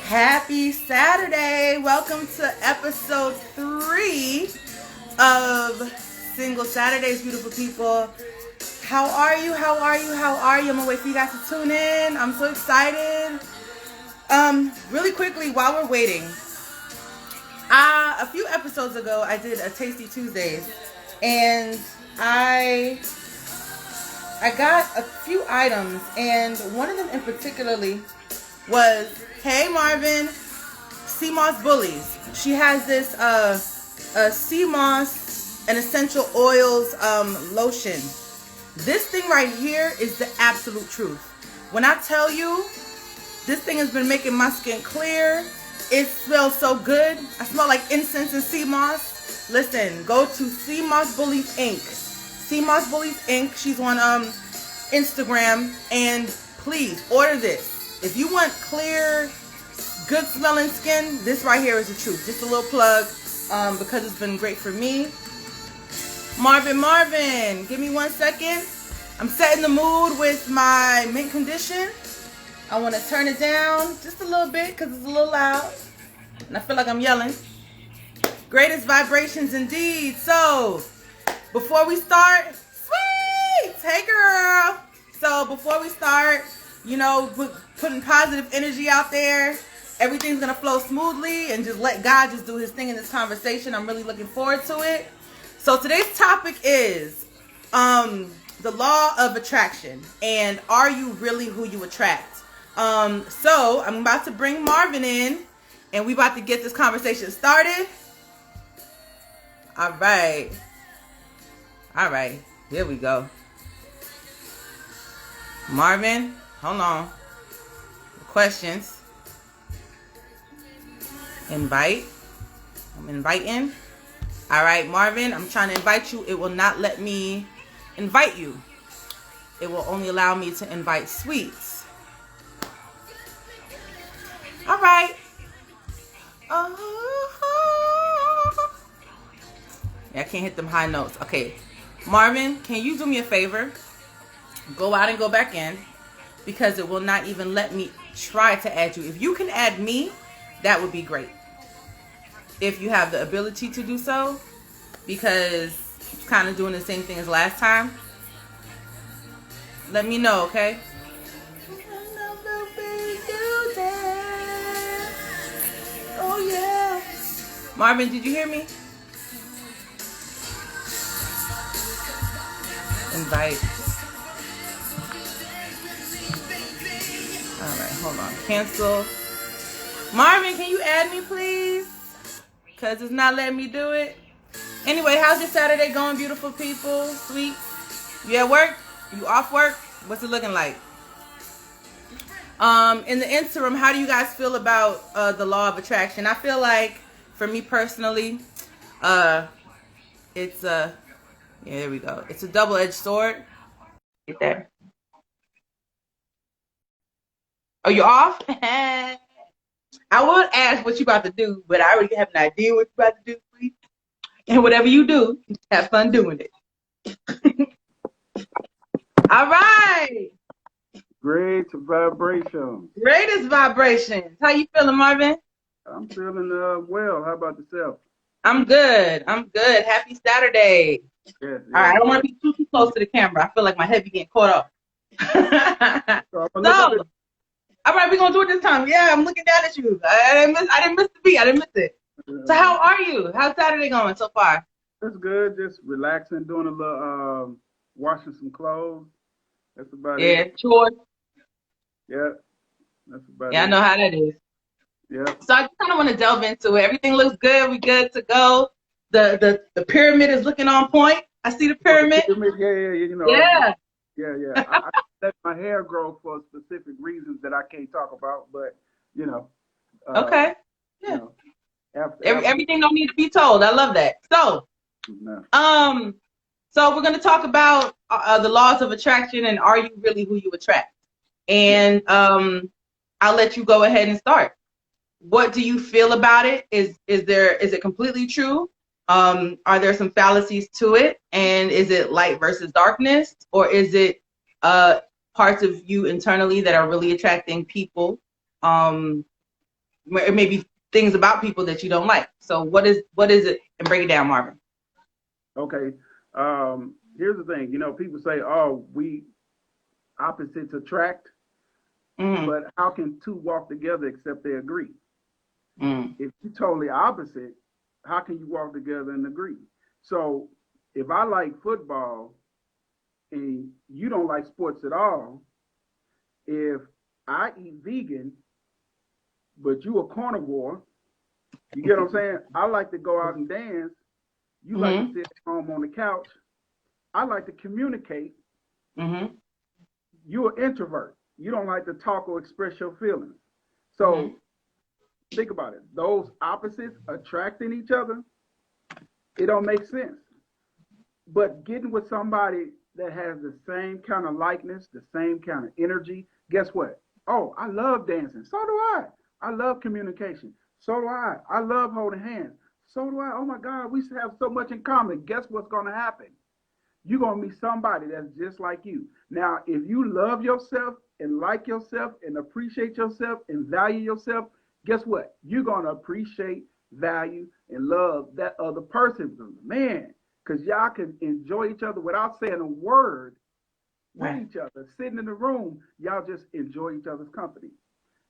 Happy Saturday. Welcome to episode 3 of Single Saturdays, beautiful people. How are you? How are you? How are you? I'm gonna wait for you guys to tune in. I'm so excited. Really quickly, while we're waiting, a few episodes ago, I did a Tasty Tuesdays, and I got a few items, and one of them in particularly was, hey Marvin, Sea Moss Bullies. She has this Sea Moss and essential oils lotion. This thing right here is the absolute truth. When I tell you, this thing has been making my skin clear. It smells so good. I smell like incense and sea moss. Listen, go to Sea Moss Bullies Inc. Sea Moss Bullies Inc. She's on Instagram, and please order this. If you want clear, good smelling skin, this right here is the truth. Just a little plug, because it's been great for me. Marvin, give me 1 second. I'm setting the mood with my mint condition. I want to turn it down just a little bit because it's a little loud, and I feel like I'm yelling. Greatest vibrations indeed. So, before we start, sweet, hey girl. So before we start, you know, putting positive energy out there, everything's gonna flow smoothly, and just let God just do his thing in this conversation. I'm really looking forward to it. So today's topic is the law of attraction, and are you really who you attract? So I'm about to bring Marvin in, and we about to get this conversation started. All right, here we go. Marvin, hold on. Questions. Invite. I'm inviting. All right, Marvin, I'm trying to invite you. It will not let me invite you. It will only allow me to invite sweets. All right. Yeah, I can't hit them high notes. Okay, Marvin, can you do me a favor? Go out and go back in, because it will not even let me try to add you. If you can add me, that would be great. If you have the ability to do so, because it's kind of doing the same thing as last time. Let me know, okay? Oh yeah. Marvin, did you hear me? Invite. Alright, hold on. Cancel. Marvin, can you add me, please? Because it's not letting me do it. Anyway, how's your Saturday going, beautiful people? Sweet. You at work? You off work? What's it looking like? In the interim, how do you guys feel about the law of attraction? I feel like, for me personally, it's a... Yeah, there we go. It's a double-edged sword. Get there. Oh, you off? I would ask what you about to do, but I already have an idea what you about to do, please. And whatever you do, have fun doing it. All right. Great vibration. Greatest vibrations. How you feeling, Marvin? I'm feeling well. How about yourself? I'm good. Happy Saturday. Yes. All right, I don't want to be too close to the camera. I feel like my head be getting caught up. So, all right, we're going to do it this time. Yeah, I'm looking down at you. I didn't miss the beat. I didn't miss it. So how are you? How's Saturday going so far? It's good. Just relaxing, doing a little washing some clothes. That's about it. Yeah, chores. Yeah, that's about it. Yeah, I know how that is. Yeah. So I just kind of want to delve into it. Everything looks good. We good to go. The pyramid is looking on point. I see the pyramid. Yeah, you know. Yeah. Yeah. I let my hair grow for specific reasons that I can't talk about, but you know. Okay. Yeah. You know, everything don't need to be told. I love that. So, so we're gonna talk about the laws of attraction, and are you really who you attract? And I'll let you go ahead and start. What do you feel about it? Is it completely true? Are there some fallacies to it? And is it light versus darkness? Or is it parts of you internally that are really attracting people. Maybe things about people that you don't like. So what is it? And break it down, Marvin. Okay. Here's the thing. People say, "Oh, we opposites attract," but how can two walk together except they agree? If you're totally opposite, how can you walk together and agree? So if I like football and you don't like sports at all, if I eat vegan, but you a carnivore, you get what I'm saying? I like to go out and dance. You like to sit at home on the couch. I like to communicate. You're an introvert. You don't like to talk or express your feelings. So think about it. Those opposites attracting each other, it don't make sense. But getting with somebody that has the same kind of likeness, the same kind of energy, guess what? Oh, I love dancing. So do I. I love communication. So do I. I love holding hands. So do I. Oh my God, we have so much in common. Guess what's going to happen? You're going to meet somebody that's just like you. Now, if you love yourself and like yourself and appreciate yourself and value yourself, guess what? You're going to appreciate, value, and love that other person. Man, because y'all can enjoy each other without saying a word with each other. Sitting in the room, y'all just enjoy each other's company.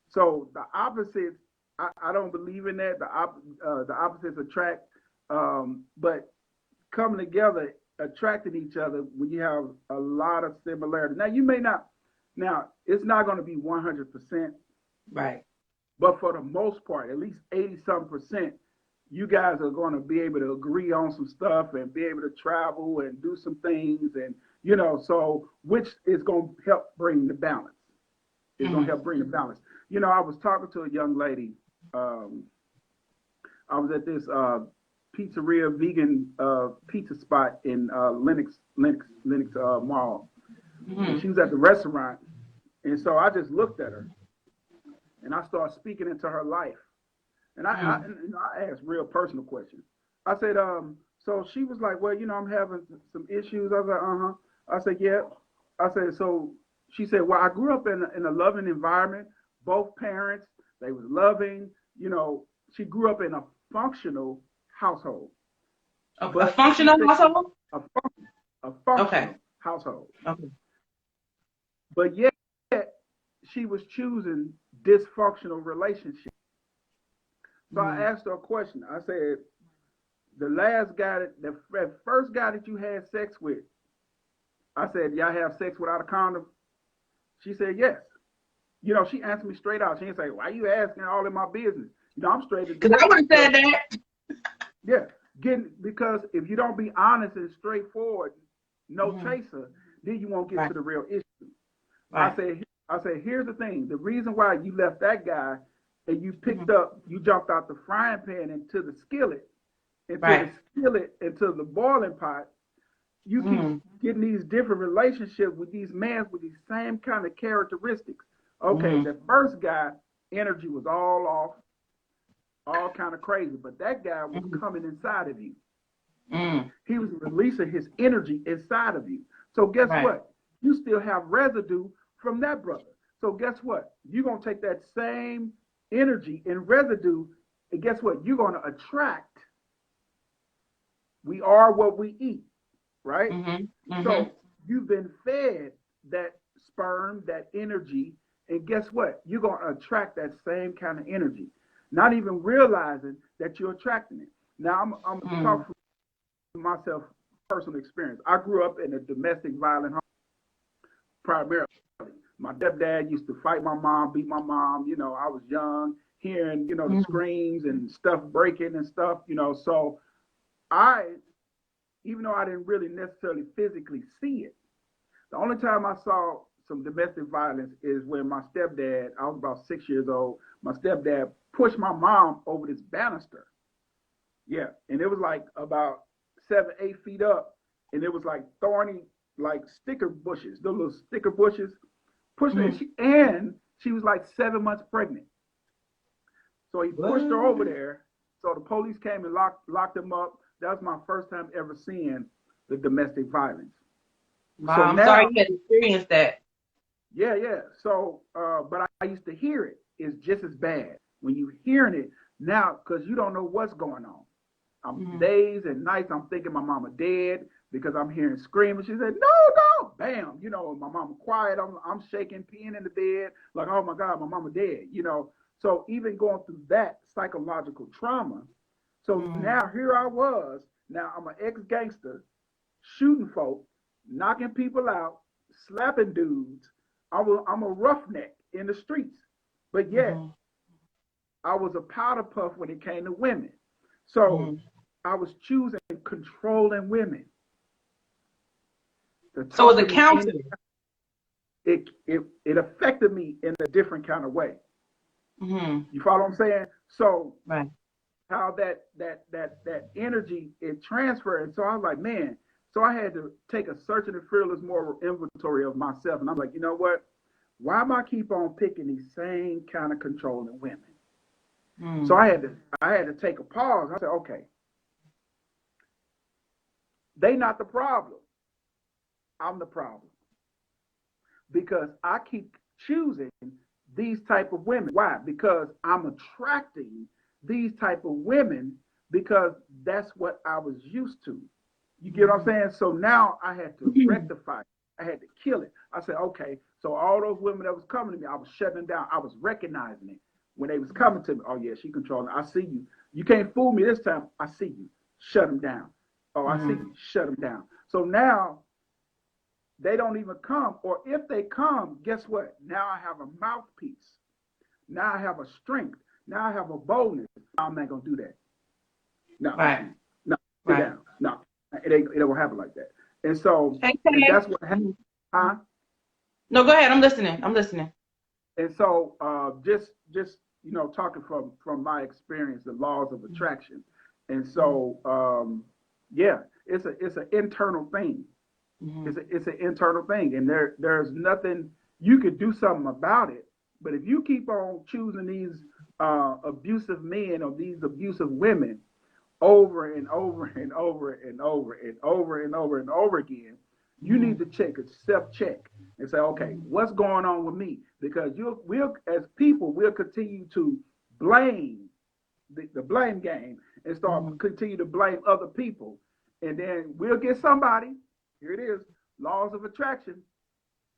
So the opposites, I don't believe in that. The opposites attract, but coming together, attracting each other when you have a lot of similarity. Now you may not. Now it's not going to be 100%, right? But for the most part, at least 80-some%, you guys are going to be able to agree on some stuff and be able to travel and do some things, and so which is going to help bring the balance. It's going to help bring the balance. I was talking to a young lady. I was at this pizzeria, vegan pizza spot in Lenox Mall. And she was at the restaurant, and so I just looked at her, and I started speaking into her life. And I asked real personal questions. I said, so she was like, well, I'm having some issues. I was like, I said, yeah. I said, so she said, well, I grew up in a loving environment. Both parents, they was loving. She grew up in a functional household. A functional household? A functional household. Okay. But yet she was choosing dysfunctional relationships. So I asked her a question. I said, the first guy that you had sex with, I said, y'all have sex without a condom? She said, yes. She answered me straight out. She didn't say, why are you asking all in my business? I'm straight. Because I would have said that. Yeah. Because if you don't be honest and straightforward, no chaser, then you won't get to the real issue. Right. I said, here's the thing. The reason why you left that guy and you you jumped out the frying pan into the skillet, into the boiling pot, you keep getting these different relationships with these men with these same kind of characteristics. Okay, the first guy, energy was all off, all kind of crazy, but that guy was coming inside of you. He was releasing his energy inside of you. So guess what? You still have residue from that brother. So guess what? You're going to take that same energy and residue, and guess what? You're going to attract. We are what we eat, right? So you've been fed that sperm, that energy, and guess what? You're going to attract that same kind of energy, not even realizing that you're attracting it. Now, I'm going to talk from myself, personal experience. I grew up in a domestic violent home, primarily. My stepdad used to fight my mom, beat my mom. I was young, hearing, the screams and stuff breaking and stuff, So even though I didn't really necessarily physically see it, the only time I saw some domestic violence is when my stepdad, I was about 6 years old, my stepdad pushed my mom over this banister. Yeah, and it was like about 7-8 feet up, and it was like thorny, like sticker bushes, the little sticker bushes. Pushed her, and she was like 7 months pregnant. So he pushed her over there. So the police came and locked him up. That was my first time ever seeing the domestic violence. Wow, so I'm sorry you had experienced that. Yeah, yeah. So, but I used to hear it. It's just as bad when you hearing it now because you don't know what's going on. Days and nights I'm thinking my mama dead because I'm hearing screaming. She said, "No, no!" Bam, my mama quiet. I'm shaking, peeing in the bed, like, "Oh my God, my mama dead." So even going through that psychological trauma. So now here I was. Now I'm an ex-gangster, shooting folk, knocking people out, slapping dudes. I'm a roughneck in the streets, but yet I was a powder puff when it came to women. So I was choosing controlling women to So as talk a to me. counselor, It affected me in a different kind of way. mm-hmm. You follow what I'm saying? So Right. how that energy it transferred. And so I was like, man. So I had to take a searching and fearless moral inventory of myself, and I'm like, you know what? Why am I keep on picking these same kind of controlling women? So I had to take a pause. I said, okay, they not the problem. I'm the problem because I keep choosing these type of women. Why? Because I'm attracting these type of women because that's what I was used to. You get what I'm saying? So now I had to rectify it. I had to kill it. I said, okay, so all those women that was coming to me, I was shutting them down. I was recognizing it when they was coming to me. Oh yeah, she controlling. I see you. You can't fool me this time. I see you. Shut them down. Oh, I see you. Shut them down. So now they don't even come. Or if they come, guess what? Now I have a mouthpiece. Now I have a strength. Now I have a boldness. I'm not gonna do that. No, Right. no, sit Right. down. No, it won't happen like that. And so, and Okay. that's what happened. Huh? No, go ahead. I'm listening. I'm listening. And so, just talking from my experience, the laws of attraction. And so, yeah, it's an internal thing. It's an internal thing, and there's nothing you could do something about it. But if you keep on choosing these abusive men or these abusive women over and over and over and over and over and over and over again, you need to check a self check and say, okay, what's going on with me? Because we'll as people we'll continue to blame the blame game and start continue to blame other people, and then we'll get somebody. Here it is, laws of attraction.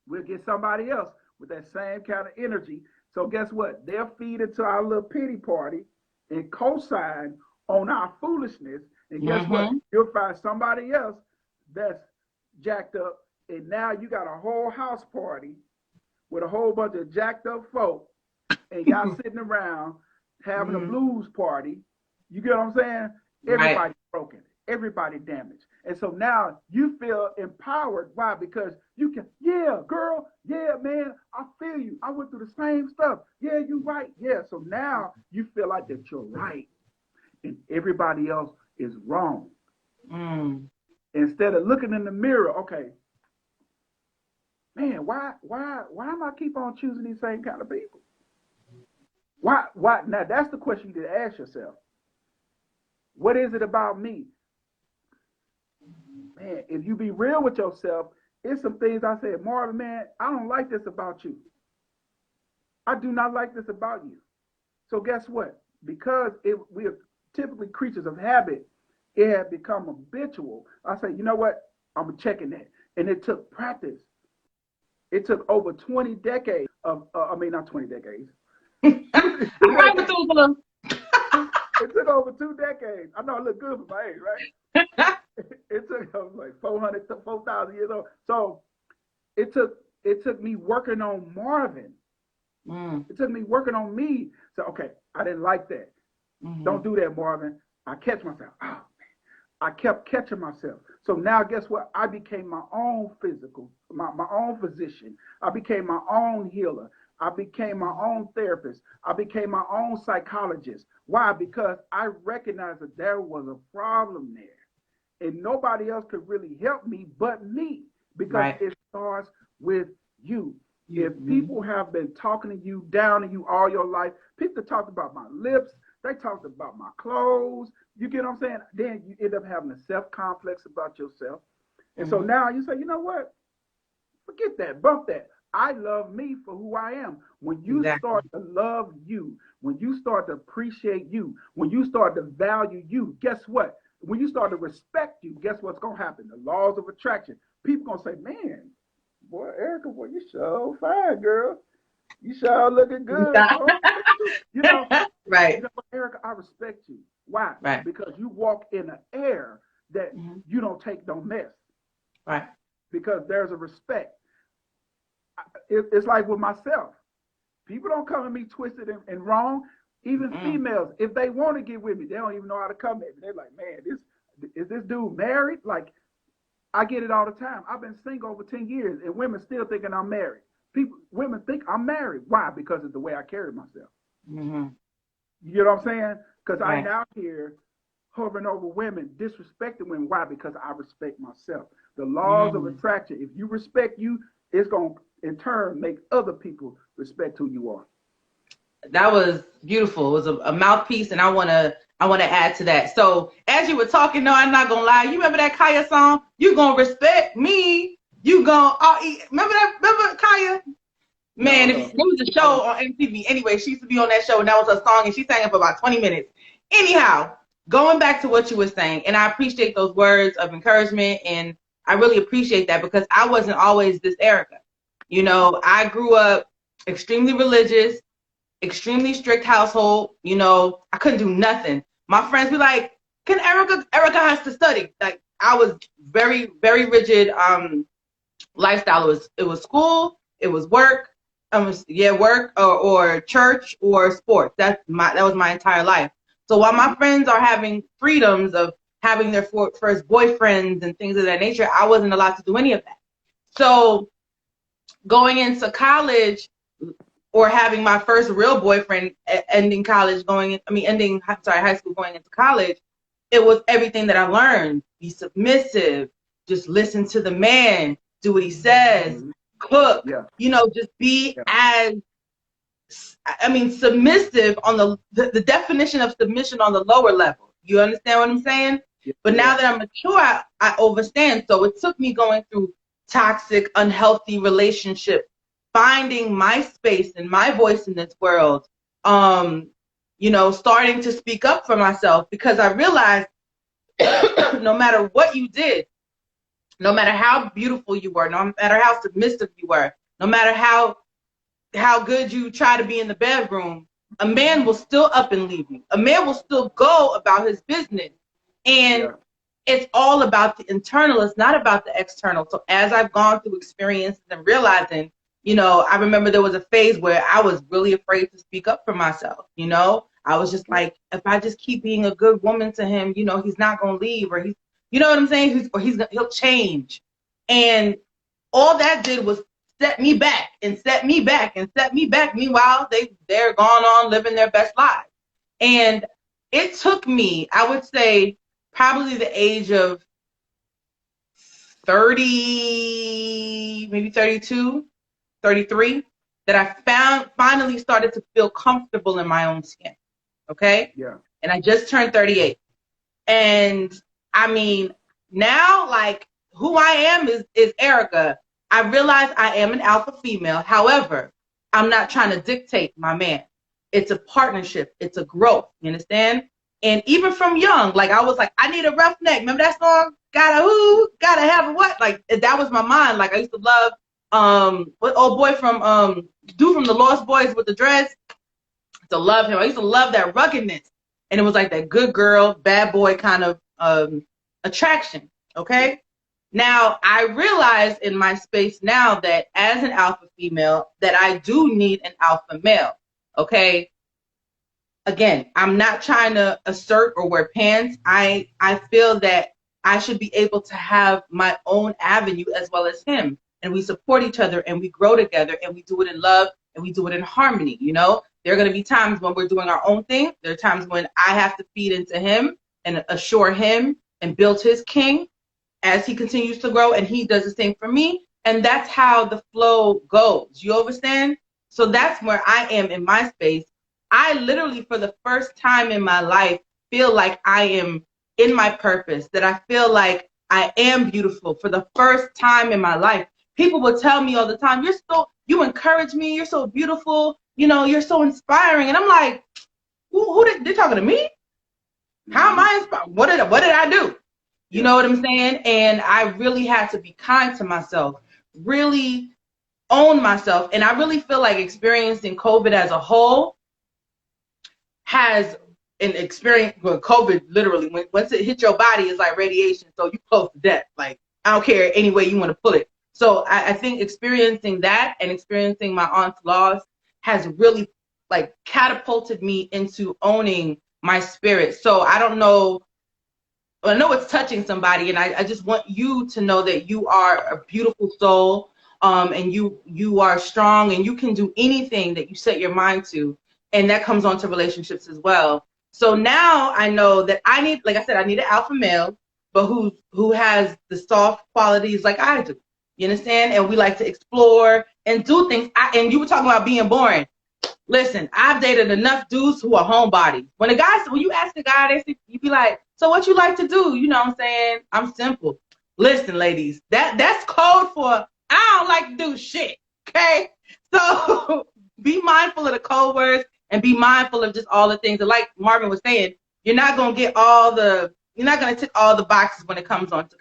We'll get somebody else with that same kind of energy. So guess what? They'll feed into our little pity party and co-sign on our foolishness. And guess what? You'll find somebody else that's jacked up. And now you got a whole house party with a whole bunch of jacked up folk. And y'all sitting around having a blues party. You get what I'm saying? Right. Everybody's broken. Everybody damaged. And so now you feel empowered. Why? Because you can, yeah, girl, yeah, man, I feel you. I went through the same stuff. Yeah, you're right. Yeah. So now you feel like that you're right and everybody else is wrong. Instead of looking in the mirror, okay, man, why am I keep on choosing these same kind of people? Why? Now that's the question you need to ask yourself. What is it about me? Man, if you be real with yourself, it's some things I said, Marvin, man, I don't like this about you. I do not like this about you. So guess what? Because we are typically creatures of habit, it had become habitual. I say, you know what? I'm checking that. And it took practice. It took over 20 decades of, I mean, not 20 decades. I'm right with you. It took over 2 decades. I know I look good for my age, right? It took, I was like 4,000 years old. So it took me working on Marvin. It took me working on me. So, okay, I didn't like that. Don't do that, Marvin. I catch myself. Oh, man. I kept catching myself. So now guess what? I became my own my own physician. I became my own healer. I became my own therapist. I became my own psychologist. Why? Because I recognized that there was a problem there. And nobody else could really help me but me. Because it starts with you. If people have been talking to you, down to you all your life, people talked about my lips, they talked about my clothes. You get what I'm saying? Then you end up having a self-complex about yourself. And so now you say, you know what? Forget that, bump that. I love me for who I am. When you start to love you, when you start to appreciate you, when you start to value you, guess what? When you start to respect you, guess what's going to happen? The laws of attraction. People going to say, man, boy, Erica, boy, you so fine, girl. You sure looking good, boy. You know, Right. you know, Erica, I respect you. Why? Right. Because you walk in an air that you don't take no mess. Right. Because there's a respect. It's like with myself. People don't come at me twisted and wrong. Even females, if they want to get with me, they don't even know how to come at me. They're like, man, is this dude married? Like, I get it all the time. I've been single over 10 years, and women still thinking I'm married. Women think I'm married. Why? Because of the way I carry myself. Mm-hmm. You get what I'm saying? Because I Right. ain't out here hovering over women, disrespecting women. Why? Because I respect myself. The laws of attraction. If you respect you, it's going to, in turn, make other people respect who you are. That was beautiful. It was a mouthpiece, and I wanna add to that. So as you were talking, no, I'm not gonna lie. You remember that Kaya song? You gonna respect me? You gonna remember that? Remember Kaya? Man, No. there was a show on MTV. Anyway, she used to be on that show, and that was her song, and she sang it for about 20 minutes. Anyhow, going back to what you were saying, and I appreciate those words of encouragement, and I really appreciate that because I wasn't always this Erica. You know, I grew up extremely religious, extremely strict household. You know, I couldn't do nothing. My friends be like, "Can Erica has to study." Like, I was very, very rigid lifestyle. It was school, it was work, work or church or sports. That was my entire life. So while my friends are having freedoms of having their first boyfriends and things of that nature, I wasn't allowed to do any of that. So going into college, or having my first real boyfriend, ending high school, going into college, it was everything that I learned. Be submissive, just listen to the man, do what he says, cook, just be submissive on the definition of submission on the lower level. You understand what I'm saying? But now that I'm mature, I understand. So it took me going through toxic, unhealthy relationships, finding my space and my voice in this world, starting to speak up for myself, because I realized no matter what you did, no matter how beautiful you were, no matter how submissive you were, no matter how good you try to be in the bedroom, a man will still up and leave you. A man will still go about his business. And it's all about the internal. It's not about the external. So as I've gone through experiences and realizing, I remember there was a phase where I was really afraid to speak up for myself. I was just like, if I just keep being a good woman to him, he's not going to leave, or he's, you know what I'm saying? He'll change. And all that did was set me back and set me back and set me back. Meanwhile, they're gone on living their best lives. And it took me, I would say, probably the age of 30, maybe 32, 33, that I finally started to feel comfortable in my own skin. Okay? Yeah. And I just turned 38. And now, like, who I am is Erica. I realize I am an alpha female. However, I'm not trying to dictate my man. It's a partnership. It's a growth. You understand? And even from young, like, I was like, I need a roughneck. Remember that song? Gotta have a what? Like, that was my mind. Like, I used to love what old boy from dude from the Lost Boys with the dreads. To love him. I used to love that ruggedness. And it was like that good girl, bad boy kind of attraction. Okay? Now, I realize in my space now that as an alpha female, that I do need an alpha male. Okay? Again, I'm not trying to assert or wear pants. I feel that I should be able to have my own avenue as well as him. And we support each other and we grow together and we do it in love and we do it in harmony. There are going to be times when we're doing our own thing. There are times when I have to feed into him and assure him and build his king as he continues to grow, and he does the same for me. And that's how the flow goes. You understand? So that's where I am in my space. I literally, for the first time in my life, feel like I am in my purpose, that I feel like I am beautiful for the first time in my life. People will tell me all the time, you encourage me. You're so beautiful. You know, you're so inspiring. And I'm like, who they're talking to me? How am I inspired? What did I do? You know what I'm saying? And I really had to be kind to myself, really own myself. And I really feel like experiencing COVID as a whole has an experience with COVID. Literally, once it hit your body, it's like radiation. So you close to death. Like, I don't care any way you want to put it. So I think experiencing that and experiencing my aunt's loss has really like catapulted me into owning my spirit. So I don't know. I know it's touching somebody, and I just want you to know that you are a beautiful soul, and you are strong, and you can do anything that you set your mind to, and that comes on to relationships as well. So now I know that I need, like I said, I need an alpha male, but who has the soft qualities like I do. You understand? And we like to explore and do things. And you were talking about being boring. Listen, I've dated enough dudes who are homebodies. When you ask a guy, you be like, so what you like to do? You know what I'm saying? I'm simple. Listen, ladies, that's code for I don't like to do shit. Okay? So be mindful of the code words and be mindful of just all the things. And like Marvin was saying, you're not gonna tick all the boxes when it comes on to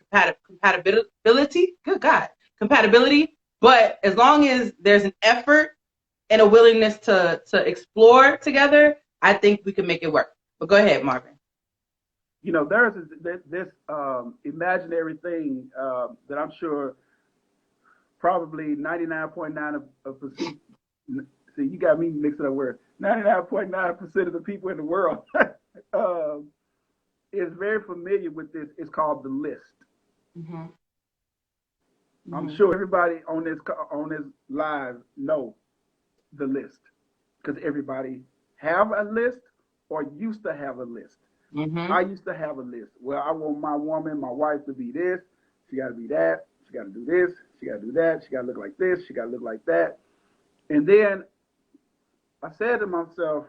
compatibility. Good God. Compatibility. But as long as there's an effort and a willingness to explore together, I think we can make it work. But go ahead, Marvin. You know, there's this imaginary thing that I'm sure probably 99.9% see, you got me mixing up words. 99.9% of the people in the world is very familiar with this. It's called the list. Mm-hmm. I'm sure everybody on this live know the list because everybody have a list or used to have a list. Mm-hmm. I used to have a list. Well, I want my wife to be this. She got to be that. She got to do this. She got to do that. She got to look like this. She got to look like that. And then I said to myself,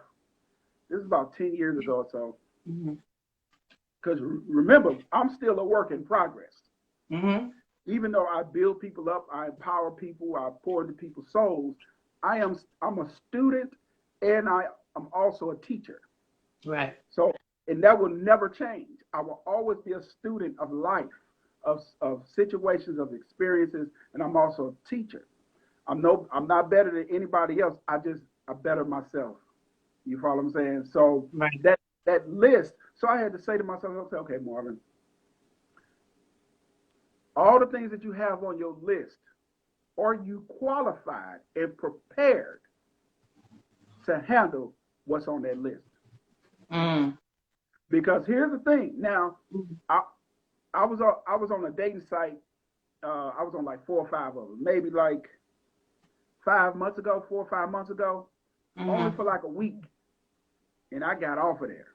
this is about 10 years ago or so, because remember, I'm still a work in progress. Mm-hmm. Even though I build people up, I empower people, I pour into people's souls, I'm a student and I'm also a teacher. Right. So, and that will never change. I will always be a student of life, of situations, of experiences, and I'm also a teacher. I'm not better than anybody else. I better myself. You follow what I'm saying? So right. that list. So I had to say to myself, okay, Marvin, all the things that you have on your list, are you qualified and prepared to handle what's on that list? Mm. Because here's the thing. Now, I was on a dating site. I was on like 4 or 5 of them, maybe like 4 or 5 months ago, only for like a week, and I got off of there.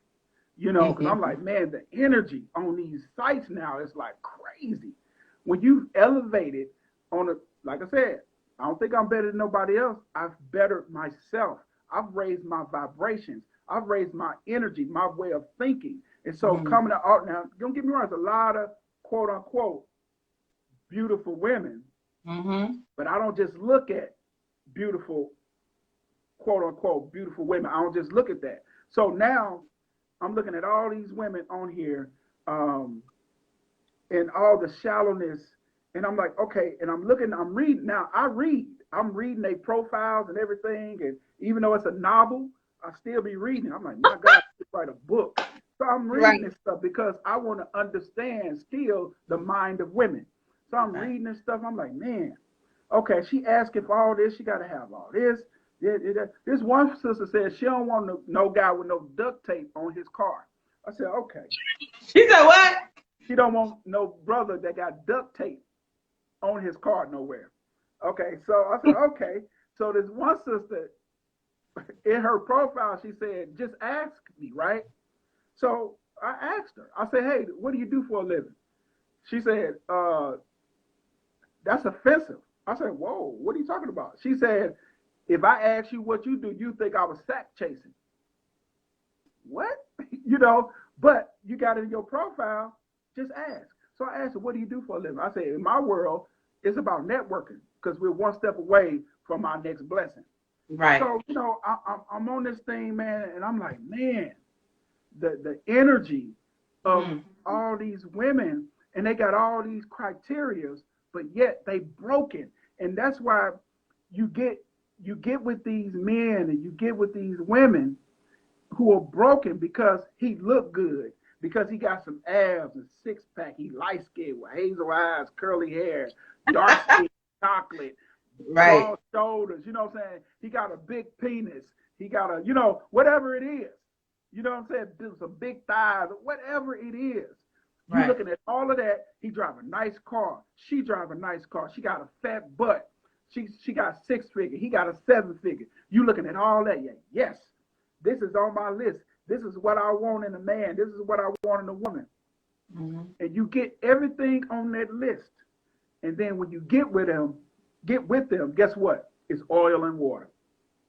You know, because I'm like, man, the energy on these sites now is like crazy. When you elevate it like I said, I don't think I'm better than nobody else. I've bettered myself. I've raised my vibrations. I've raised my energy, my way of thinking. And so coming out now, don't get me wrong, there's a lot of quote unquote beautiful women, but I don't just look at beautiful, quote unquote beautiful women. I don't just look at that. So now I'm looking at all these women on here, and all the shallowness, and I'm like, okay, and I'm reading now. I'm reading their profiles and everything, and even though it's a novel, I still be reading. I'm like, my God, I could write a book. So I'm reading this stuff because I want to understand still the mind of women. So I'm reading this stuff. I'm like, man, okay, she asking for all this. She got to have all this. This one sister said she don't want no guy with no duct tape on his car. I said, okay. She said what? She don't want no brother that got duct tape on his car nowhere. Okay, so I said, okay. So this one sister, in her profile, she said, just ask me, right? So I asked her. I said, hey, what do you do for a living? She said, that's offensive. I said, whoa, what are you talking about? She said, if I ask you what you do, you think I was sack chasing. What? You know, but you got it in your profile, just ask. So I asked her, what do you do for a living? I said, in my world, it's about networking because we're one step away for my next blessing. Right. So, you know, I'm on this thing, man, and I'm like, man, the energy of all these women, and they got all these criterias, but yet they broken. And that's why you get with these men and you get with these women who are broken because he looked good, because he got some abs and six pack, he light skinned with hazel eyes, curly hair, dark skin, chocolate, broad shoulders, you know what I'm saying? He got a big penis, he got a, you know, whatever it is. You know what I'm saying? Do some big thighs, whatever it is. You're looking at all of that. He drive a nice car. She drive a nice car. She got a fat butt. She got 6 figure. He got a 7 figure. You looking at all that? Yeah. Yes, this is on my list. This is what I want in a man. This is what I want in a woman. And you get everything on that list. And then when you get with them, guess what? It's oil and water.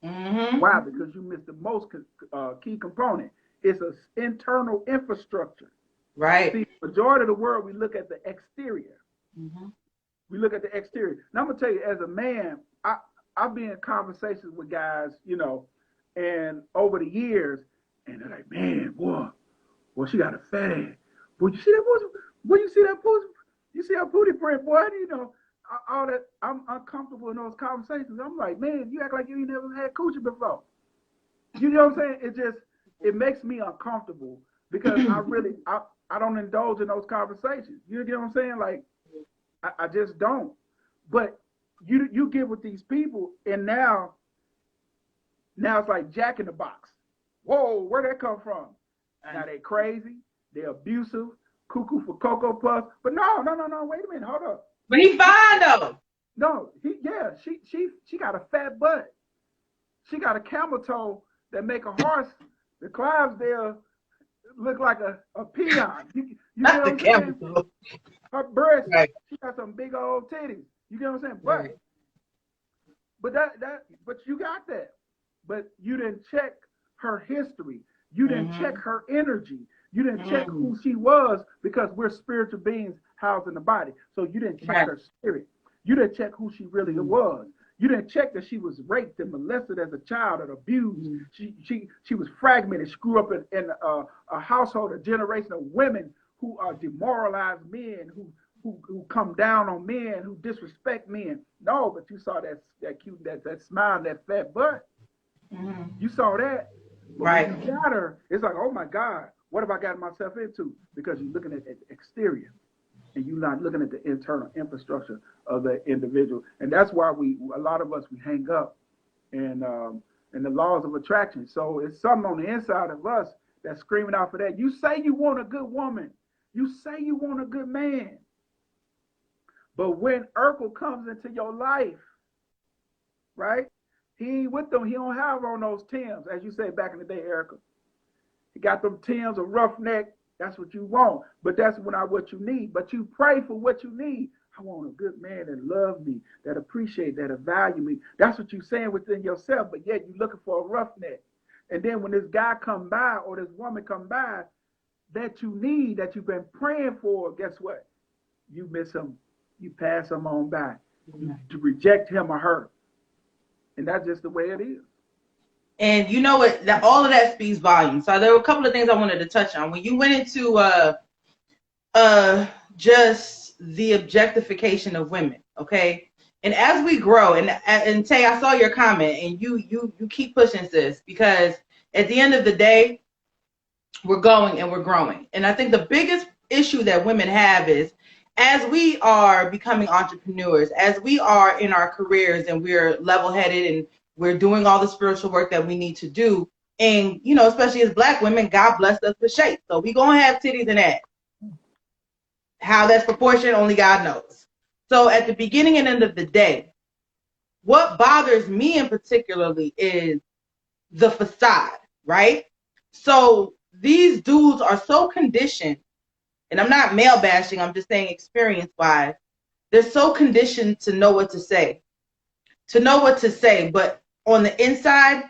Why? Because you missed the most key component. It's an internal infrastructure. Right. See, majority of the world, we look at the exterior. We look at the exterior. Now, I'm going to tell you, as a man, I've been in conversations with guys, you know, and over the years, and they're like, man, boy, she got a fat ass. Boy, you see that pussy? Boy, you see that pussy? You see her booty print, boy? You know, all that. I'm uncomfortable in those conversations. I'm like, man, you act like you ain't never had coochie before. You know what I'm saying? It makes me uncomfortable because I don't indulge in those conversations. You get what I'm saying? Like, I just don't. But you get with these people, and now it's like Jack in the Box. Whoa, where'd that come from? Now they crazy, they're abusive, cuckoo for Cocoa Puffs. But no, wait a minute, hold up. But he fine though. No, she got a fat butt. She got a camel toe that make a horse, the Clydesdale, look like a peon. You know what I'm saying? Her breast, she got some big old titties. You get what I'm saying? But you got that. But you didn't check her history. You didn't check her energy. You didn't check who she was, because we're spiritual beings housed in the body. So you didn't check her spirit. You didn't check who she really was. You didn't check that she was raped and molested as a child and abused. She was fragmented. She grew up in a household, a generation of women who are demoralized men, who come down on men, who disrespect men. No, but you saw that cute, that smile, that fat butt. You saw that. But when you got her, it's like, oh my God, what have I gotten myself into? Because you're looking at the exterior and you're not looking at the internal infrastructure of the individual. And that's why a lot of us, we hang up in the laws of attraction. So it's something on the inside of us that's screaming out for that. You say you want a good woman. You say you want a good man. But when Urkel comes into your life, right? He ain't with them. He don't have on those Timbs, as you said back in the day, Erica. He got them Timbs, a roughneck. That's what you want. But that's not what you need. But you pray for what you need. I want a good man that loves me, that appreciates, that value me. That's what you're saying within yourself. But yet you're looking for a roughneck. And then when this guy come by or this woman come by that you need, that you've been praying for, guess what? You miss him. You pass him on by. You reject him or her. And that's just the way it is. And you know what? All of that speaks volumes. So there were a couple of things I wanted to touch on. When you went into just the objectification of women, okay? And as we grow, and Tay, I saw your comment, and you keep pushing this, because at the end of the day, we're going and we're growing. And I think the biggest issue that women have is, as we are becoming entrepreneurs, as we are in our careers and we're level-headed and we're doing all the spiritual work that we need to do, and, you know, especially as Black women, God blessed us with shape. So we're going to have titties and ass. How that's proportioned, only God knows. So at the beginning and end of the day, what bothers me in particularly is the facade, right? So these dudes are so conditioned, and I'm not male bashing, I'm just saying experience-wise, they're so conditioned to know what to say. But on the inside,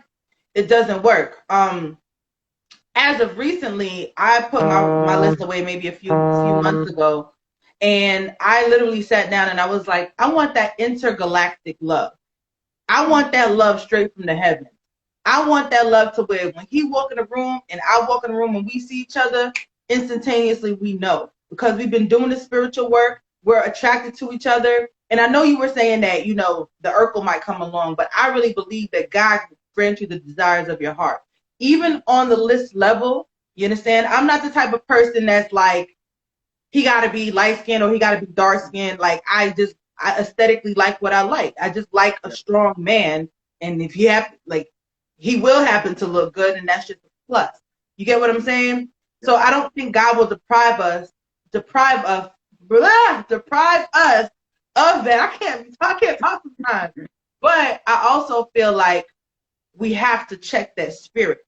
it doesn't work. As of recently, I put my list away maybe a few months ago, and I literally sat down and I was like, I want that intergalactic love. I want that love straight from the heavens. I want that love to where when he walk in the room and I walk in the room and we see each other, instantaneously we know. Because we've been doing the spiritual work, we're attracted to each other. And I know you were saying that, you know, the Urkel might come along, but I really believe that God grants you the desires of your heart. Even on the list level, you understand? I'm not the type of person that's like, he got to be light skinned or he got to be dark skinned. Like, I aesthetically like what I like. I just like a strong man. And if you have, like, he will happen to look good, and that's just a plus. You get what I'm saying? So I don't think God will deprive us of that. I can't talk sometimes. But I also feel like we have to check that spirit.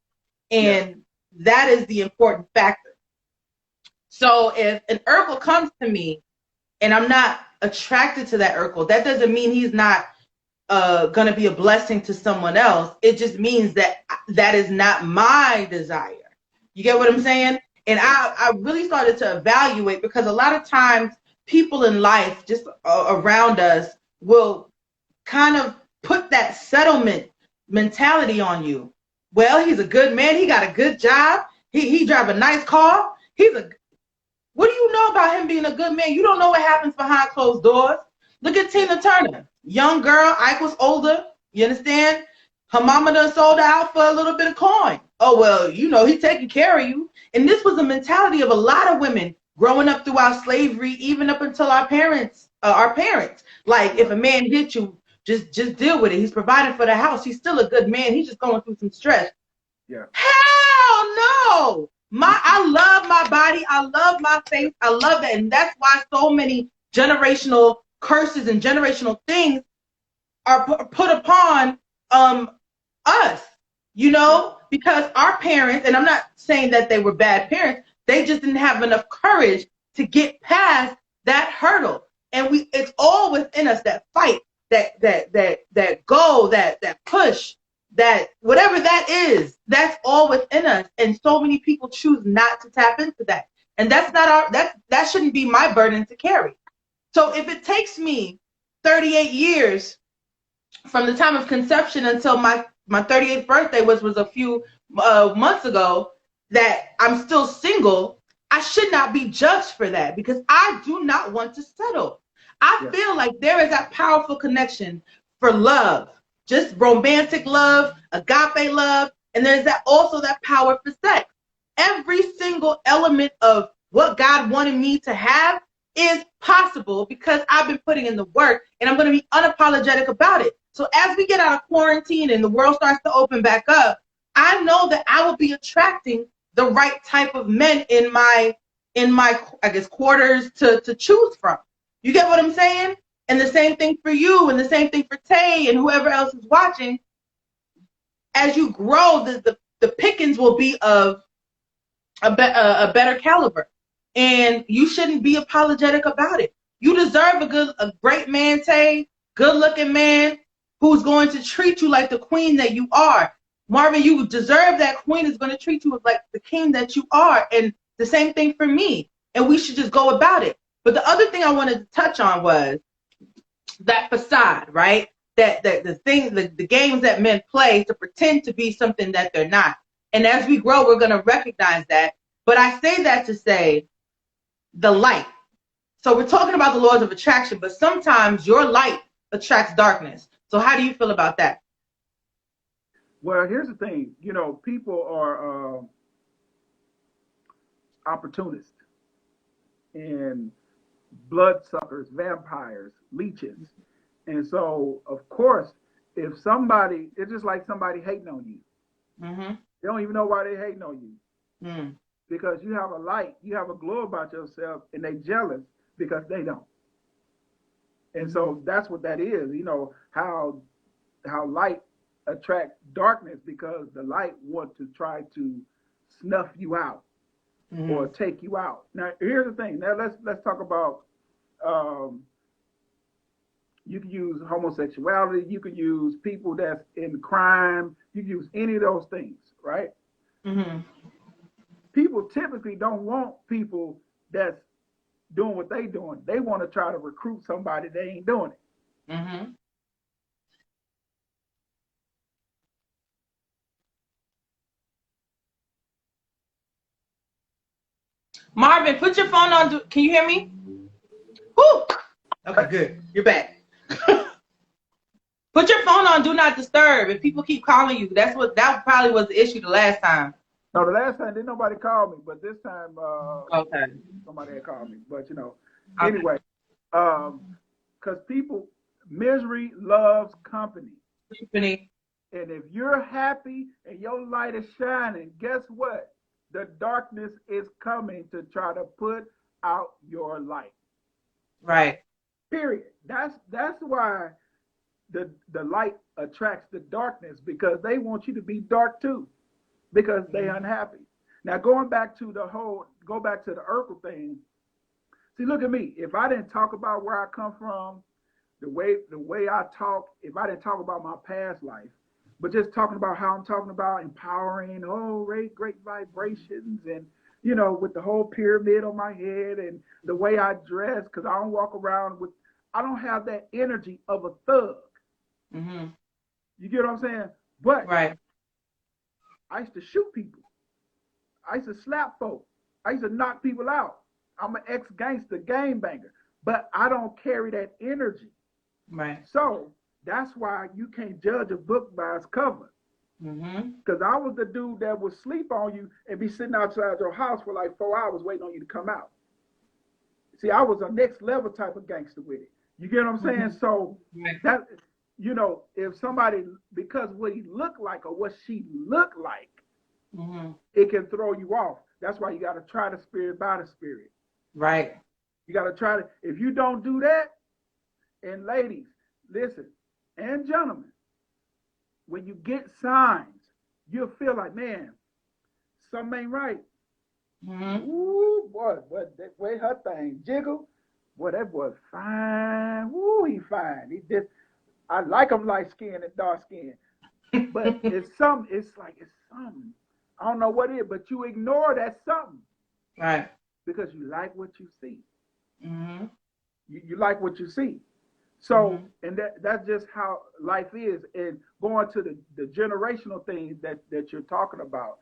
And that is the important factor. So if an Urkel comes to me and I'm not attracted to that Urkel, that doesn't mean he's not going to be a blessing to someone else. It just means that that is not my desire. You get what I'm saying? And I really started to evaluate, because a lot of times people in life just around us will kind of put that settlement mentality on you. Well, he's a good man. He got a good job. He drive a nice car. What do you know about him being a good man? You don't know what happens behind closed doors. Look at Tina Turner. Young girl, Ike was older. You understand? Her mama done sold her out for a little bit of coin. Oh, well, you know, he's taking care of you. And this was a mentality of a lot of women growing up throughout slavery, even up until our parents. Like, if a man hit you, just deal with it. He's providing for the house. He's still a good man. He's just going through some stress. Yeah. Hell no. I love my body. I love my face. I love that. And that's why so many generational curses and generational things are put upon us, you know, because our parents, and I'm not saying that they were bad parents, they just didn't have enough courage to get past that hurdle. And it's all within us, that fight, that goal, that push, that whatever that is, that's all within us. And so many people choose not to tap into that. And that's not that shouldn't be my burden to carry. So if it takes me 38 years from the time of conception until my 38th birthday, which was a few months ago, that I'm still single, I should not be judged for that, because I do not want to settle. I feel like there is that powerful connection for love, just romantic love, agape love, and there's also that power for sex. Every single element of what God wanted me to have is possible because I've been putting in the work, and I'm going to be unapologetic about it. So as we get out of quarantine and the world starts to open back up, I know that I will be attracting the right type of men in my I guess quarters to choose from. You get what I'm saying? And the same thing for you, and the same thing for Tay and whoever else is watching. As you grow, the pickings will be of a better caliber, and you shouldn't be apologetic about it. You deserve a great man, Tay, good-looking man who's going to treat you like the queen that you are. Marvin, you deserve that queen is going to treat you like the king that you are, and the same thing for me. And we should just go about it. But the other thing I wanted to touch on was that facade, right? That the games that men play to pretend to be something that they're not. And as we grow, we're going to recognize that. But I say that to say the light. So we're talking about the laws of attraction, but sometimes your light attracts darkness. So how do you feel about that? Well, here's the thing. You know, people are opportunists and bloodsuckers, vampires, leeches. And so, of course, if somebody, it's just like somebody hating on you. Mm-hmm. They don't even know why they're hating on you. Mm. Because you have a light, you have a glow about yourself, and they jealous because they don't. And so that's what that is. You know, how light attracts darkness, because the light wants to try to snuff you out or take you out. Now, here's the thing. Now let's talk about. You can use homosexuality. You can use people that's in crime. You can use any of those things, right? Mm-hmm. People typically don't want people that's doing what they doing. They want to try to recruit somebody that ain't doing it. Mm-hmm. Marvin, put your phone on. Can you hear me? Woo! Okay, good. You're back. Put your phone on Do Not Disturb. If people keep calling you, that probably was the issue the last time. No, the last time didn't nobody call me, but this time Okay. somebody had called me. But Okay. Anyway, because misery loves company. And if you're happy and your light is shining, guess what? The darkness is coming to try to put out your light. Right. Period. That's why the light attracts the darkness, because they want you to be dark too, because they're unhappy. Now go back to the Urkel thing. See, look at me. If I didn't talk about where I come from, the way I talk, if I didn't talk about my past life, but just talking about how I'm talking about empowering, great vibrations, and with the whole pyramid on my head and the way I dress, because I don't walk around I don't have that energy of a thug. Mm-hmm. You get what I'm saying? But right. I used to shoot people. I used to slap folks. I used to knock people out. I'm an ex-gangster game banger, but I don't carry that energy. Right. So that's why you can't judge a book by its cover. Because I was the dude that would sleep on you and be sitting outside your house for like 4 hours waiting on you to come out. See, I was a next level type of gangster with it. You get what I'm saying? So that, if somebody, because what he looked like or what she looked like, it can throw you off. That's why you got to try the spirit by the spirit. Right. You got to try to, if you don't do that, and ladies, listen, and gentlemen, when you get signs, you'll feel like, man, something ain't right. Ooh, boy, that way her thing jiggle. Boy, that boy fine. Ooh, he fine. I like him light skinned and dark skinned. But it's something. I don't know what it is, but you ignore that something. Right. Because you like what you see. You like what you see. So, and that's just how life is. And going to the generational things that you're talking about,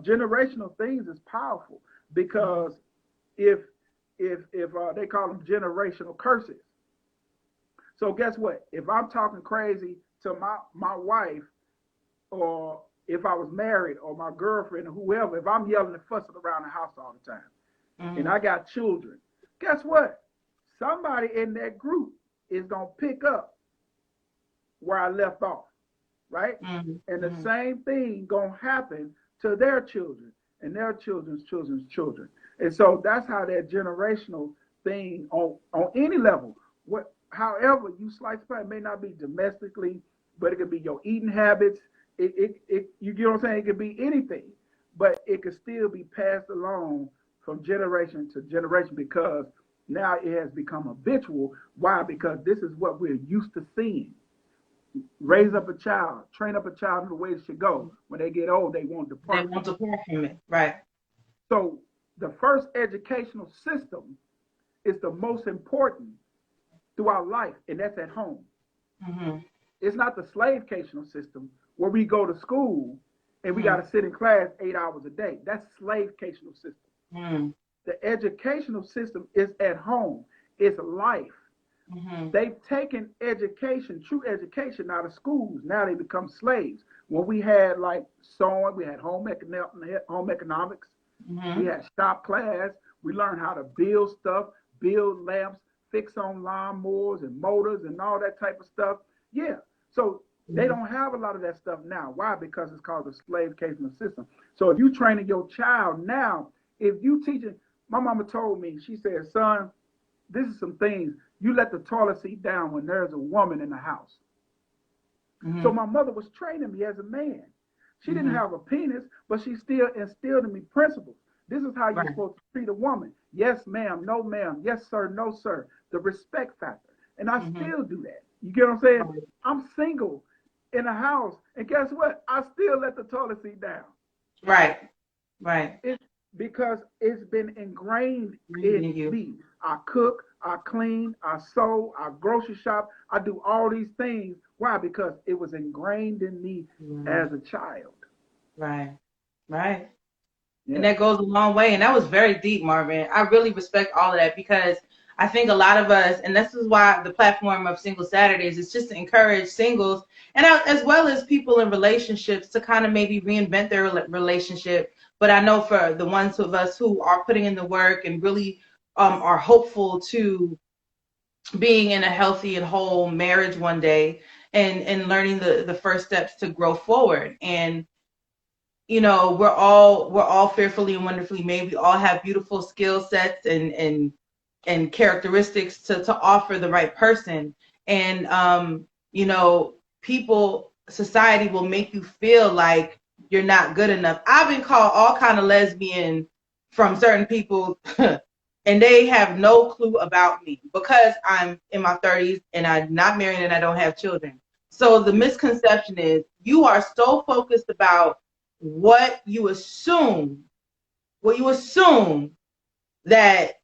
generational things is powerful, because if they call them generational curses. So guess what? If I'm talking crazy to my wife, or if I was married, or my girlfriend, or whoever, if I'm yelling and fussing around the house all the time, and I got children, guess what? Somebody in that group is going to pick up where I left off, right? And the same thing going to happen to their children and their children's children's children. And so that's how that generational thing on any level, however you slice it may not be domestically, but it could be your eating habits. You get what I'm saying? It could be anything, but it could still be passed along from generation to generation, because now it has become habitual. Why? Because this is what we're used to seeing. Raise up a child, train up a child in the way it should go. When they get old, they won't depart. They won't depart from it. Right. So the first educational system is the most important throughout life, and that's at home. It's not the slave-cational system where we go to school and we got to sit in class 8 hours a day. That's slave-cational system. The educational system is at home. It's life. They've taken education, true education, out of schools. Now they become slaves. When we had like sewing, we had home economics. We had shop class. We learned how to build stuff, build lamps, fix on lawnmowers and motors and all that type of stuff. Yeah. So they don't have a lot of that stuff now. Why? Because it's called the slave-cational system. So if you training your child now, if you teaching, my mama told me, she said, son, this is some things. You let the toilet seat down when there's a woman in the house. So my mother was training me as a man. She didn't have a penis, but she still instilled in me principles. This is how you're supposed to treat a woman. Yes, ma'am. No, ma'am. Yes, sir. No, sir. The respect factor. And I still do that. You get what I'm saying? I'm single in a house. And guess what? I still let the toilet seat down. Right. It's because it's been ingrained in me. I cook, I clean, I sew, I grocery shop. I do all these things. Why? Because it was ingrained in me as a child. Right. And Yeah. that goes a long way. And that was very deep, Marvin. I really respect all of that because I think a lot of us, and this is why the platform of Single Saturdays is just to encourage singles and as well as people in relationships to kind of maybe reinvent their relationship. But I know for the ones of us who are putting in the work and really are hopeful to being in a healthy and whole marriage one day and learning the first steps to grow forward. And we're all fearfully and wonderfully made. We all have beautiful skill sets and characteristics to offer the right person. And people, society will make you feel like you're not good enough. I've been called all kind of lesbian from certain people and they have no clue about me because I'm in my 30s and I'm not married and I don't have children. So the misconception is you are so focused about what you assume that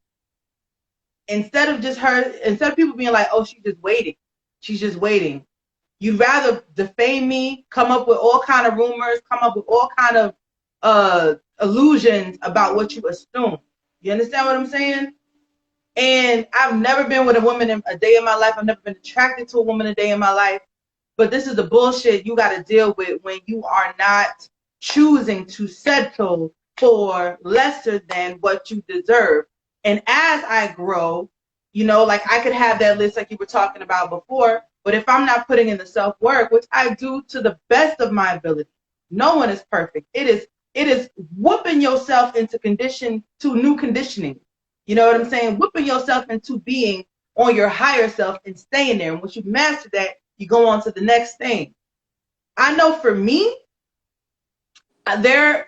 instead of people being like, oh, she's just waiting. You'd rather defame me, come up with all kind of rumors, come up with all kind of illusions about what you assume. You understand what I'm saying? And I've never been with a woman a day in my life. I've never been attracted to a woman a day in my life. But this is the bullshit you got to deal with when you are not choosing to settle for lesser than what you deserve. And as I grow, like I could have that list like you were talking about before, but if I'm not putting in the self-work, which I do to the best of my ability, no one is perfect. It is whooping yourself into condition to new conditioning. You know what I'm saying? Whooping yourself into being on your higher self and staying there. And once you master that, you go on to the next thing. I know for me, I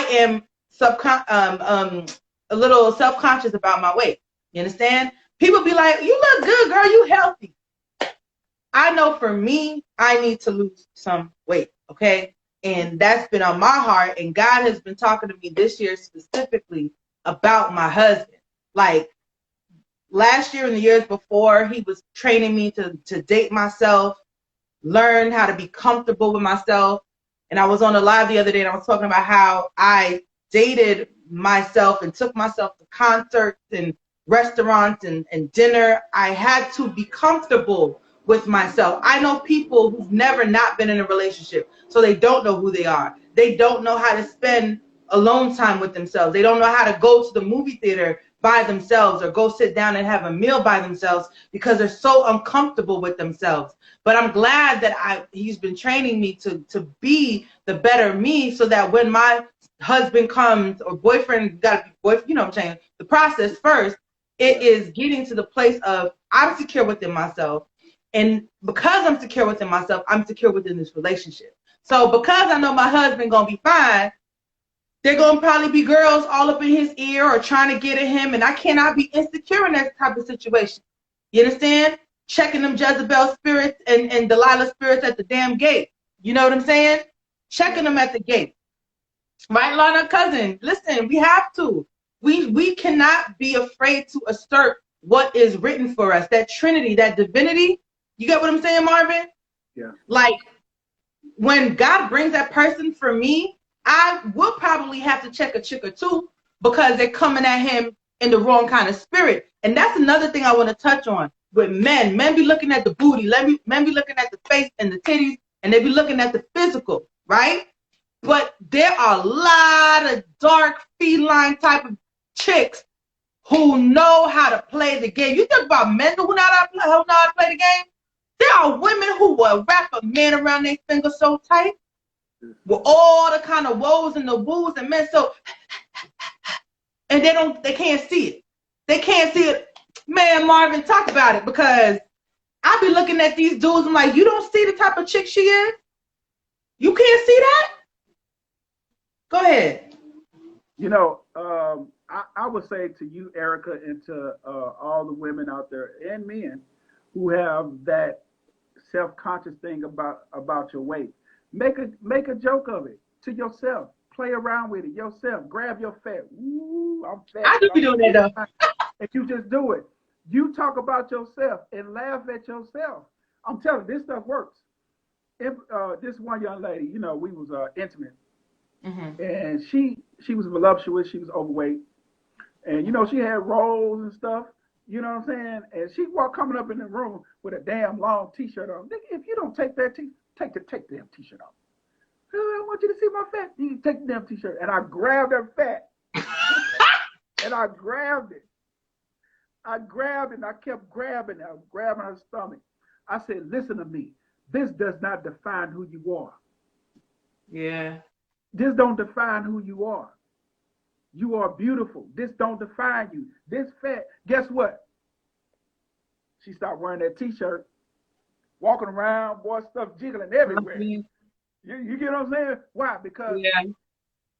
am a little self-conscious about my weight. You understand? People be like, you look good, girl, you healthy. I know for me, I need to lose some weight, okay? And that's been on my heart. And God has been talking to me this year specifically about my husband. Like last year and the years before, he was training me to date myself, learn how to be comfortable with myself. And I was on a live the other day and I was talking about how I dated myself and took myself to concerts and restaurants and dinner. I had to be comfortable with myself. I know people who've never not been in a relationship, so they don't know who they are. They don't know how to spend alone time with themselves. They don't know how to go to the movie theater by themselves or go sit down and have a meal by themselves because they're so uncomfortable with themselves. But I'm glad that he's been training me to be the better me so that when my husband comes or boyfriend, got to be boyfriend, you know what I'm saying, the process first, it is getting to the place of I'm secure within myself. And because I'm secure within myself, I'm secure within this relationship. So because I know my husband going to be fine, they're going to probably be girls all up in his ear or trying to get at him. And I cannot be insecure in that type of situation. You understand? Checking them Jezebel spirits and Delilah spirits at the damn gate. You know what I'm saying? Checking them at the gate. Right, Lana? Cousin, listen, we have to. We cannot be afraid to assert what is written for us. That Trinity, that divinity. You get what I'm saying, Marvin? Yeah. Like, when God brings that person for me, I will probably have to check a chick or two because they're coming at him in the wrong kind of spirit. And that's another thing I want to touch on with men. Men be looking at the booty, men be looking at the face and the titties, and they be looking at the physical, right? But there are a lot of dark feline type of chicks who know how to play the game. You think about men who know how to play the game? There are women who will wrap a man around their finger so tight with all the kind of woes and the woos and men so and they can't see it. They can't see it. Man, Marvin, talk about it because I be looking at these dudes. I'm like, you don't see the type of chick she is? You can't see that? Go ahead. You know, I would say to you, Erica, and to all the women out there and men who have that self-conscious thing about your weight, make a joke of it to yourself. Play around with it yourself. Grab your fat. Ooh, I'm fat. I do be doing that though. And you just do it. You talk about yourself and laugh at yourself. I'm telling you, this stuff works. If this one young lady, we was intimate, Mm-hmm. and she she was voluptuous, she was overweight, and you know she had rolls and stuff. You know what I'm saying? And she walked coming up in the room with a damn long T-shirt on. Nigga, if you don't take that take the damn T-shirt off. I want you to see my fat. You take the damn T-shirt. And I grabbed her fat. And I grabbed it. I grabbed it and I kept grabbing it. I was grabbing her stomach. I said, listen to me. This does not define who you are. Yeah. This don't define who you are. You are beautiful. This don't define you. This fat, guess what? She started wearing that T-shirt, walking around, boy, stuff jiggling everywhere. You get what I'm saying? Why? Because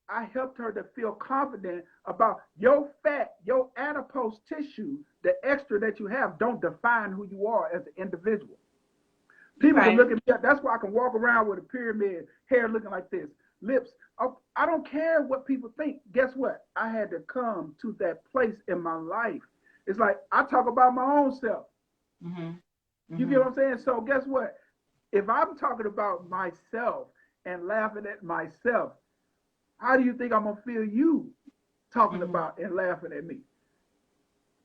I helped her to feel confident about your fat, your adipose tissue, the extra that you have don't define who you are as an individual. People can look at me. That's why I can walk around with a pyramid, hair looking like this, lips. I don't care what people think. Guess what? I had to come to that place in my life. It's like I talk about my own self. You get what I'm saying? So guess what? If I'm talking about myself and laughing at myself, how do you think I'm going to feel you talking about and laughing at me?